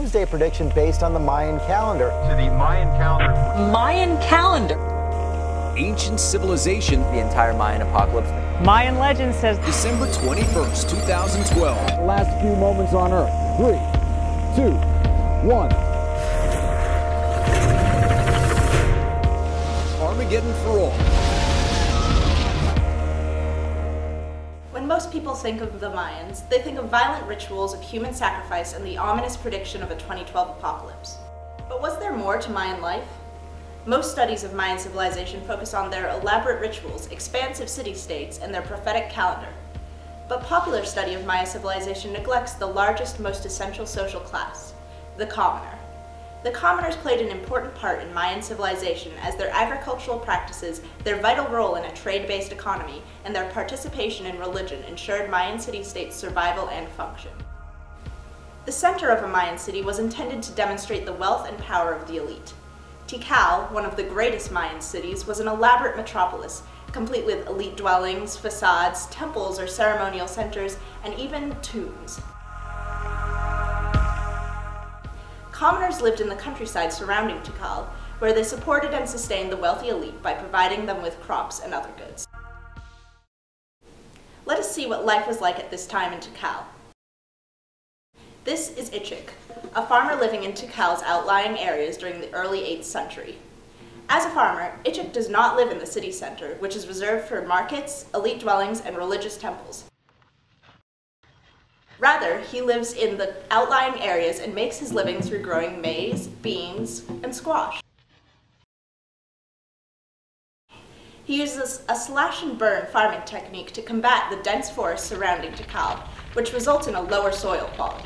doomsday prediction based on the Mayan calendar. To the Mayan calendar. Mayan calendar. Ancient civilization. The entire Mayan apocalypse. Mayan legend says December 21st, 2012. The last few moments on Earth. 3, 2, 1. Armageddon for all. When most people think of the Mayans, they think of violent rituals of human sacrifice and the ominous prediction of a 2012 apocalypse. But was there more to Mayan life? Most studies of Mayan civilization focus on their elaborate rituals, expansive city-states, and their prophetic calendar. But popular study of Maya civilization neglects the largest, most essential social class, the commoner. The commoners played an important part in Mayan civilization as their agricultural practices, their vital role in a trade-based economy, and their participation in religion ensured Mayan city-states' survival and function. The center of a Mayan city was intended to demonstrate the wealth and power of the elite. Tikal, one of the greatest Mayan cities, was an elaborate metropolis, complete with elite dwellings, facades, temples or ceremonial centers, and even tombs. Commoners lived in the countryside surrounding Tikal, where they supported and sustained the wealthy elite by providing them with crops and other goods. Let us see what life was like at this time in Tikal. This is Ichik, a farmer living in Tikal's outlying areas during the early 8th century. As a farmer, Ichik does not live in the city center, which is reserved for markets, elite dwellings, and religious temples. Rather, he lives in the outlying areas and makes his living through growing maize, beans, and squash. He uses a slash-and-burn farming technique to combat the dense forest surrounding Tikal, which results in a lower soil quality.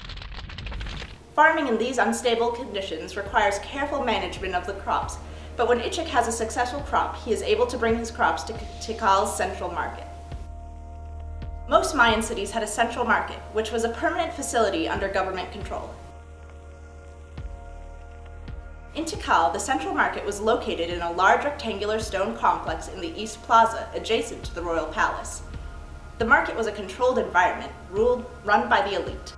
Farming in these unstable conditions requires careful management of the crops, but when Ichik has a successful crop, he is able to bring his crops to Tikal's central market. Most Mayan cities had a central market, which was a permanent facility under government control. In Tikal, the central market was located in a large rectangular stone complex in the East Plaza, adjacent to the royal palace. The market was a controlled environment, run by the elite.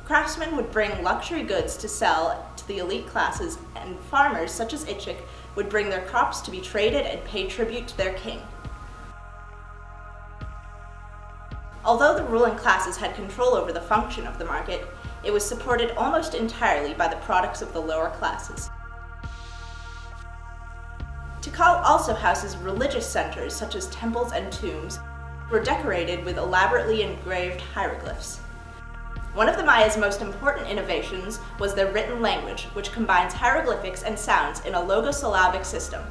Craftsmen would bring luxury goods to sell to the elite classes, and farmers such as Ichik would bring their crops to be traded and pay tribute to their king. Although the ruling classes had control over the function of the market, it was supported almost entirely by the products of the lower classes. Tikal also houses religious centers such as temples and tombs, were decorated with elaborately engraved hieroglyphs. One of the Maya's most important innovations was their written language, which combines hieroglyphics and sounds in a logosyllabic system.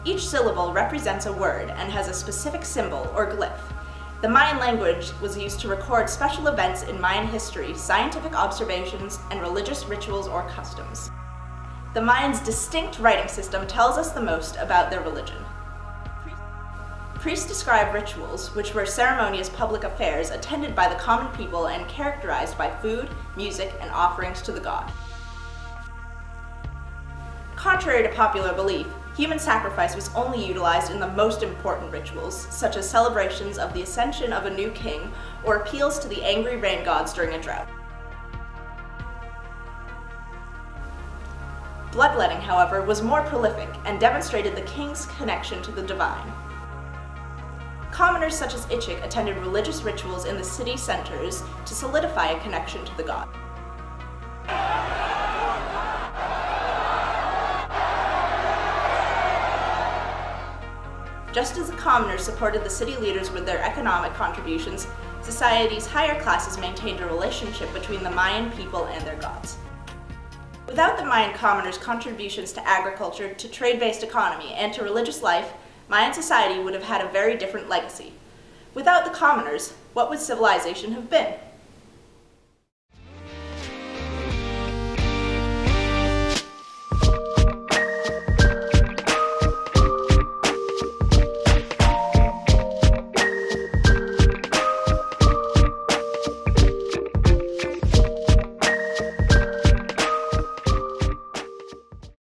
Each syllable represents a word and has a specific symbol or glyph. The Mayan language was used to record special events in Mayan history, scientific observations, and religious rituals or customs. The Mayans' distinct writing system tells us the most about their religion. Priests describe rituals, which were ceremonious public affairs attended by the common people and characterized by food, music, and offerings to the god. Contrary to popular belief, human sacrifice was only utilized in the most important rituals, such as celebrations of the ascension of a new king or appeals to the angry rain gods during a drought. Bloodletting, however, was more prolific and demonstrated the king's connection to the divine. Commoners such as Ichik attended religious rituals in the city centers to solidify a connection to the god. Just as the commoners supported the city leaders with their economic contributions, society's higher classes maintained a relationship between the Mayan people and their gods. Without the Mayan commoners' contributions to agriculture, to trade-based economy, and to religious life, Mayan society would have had a very different legacy. Without the commoners, what would civilization have been?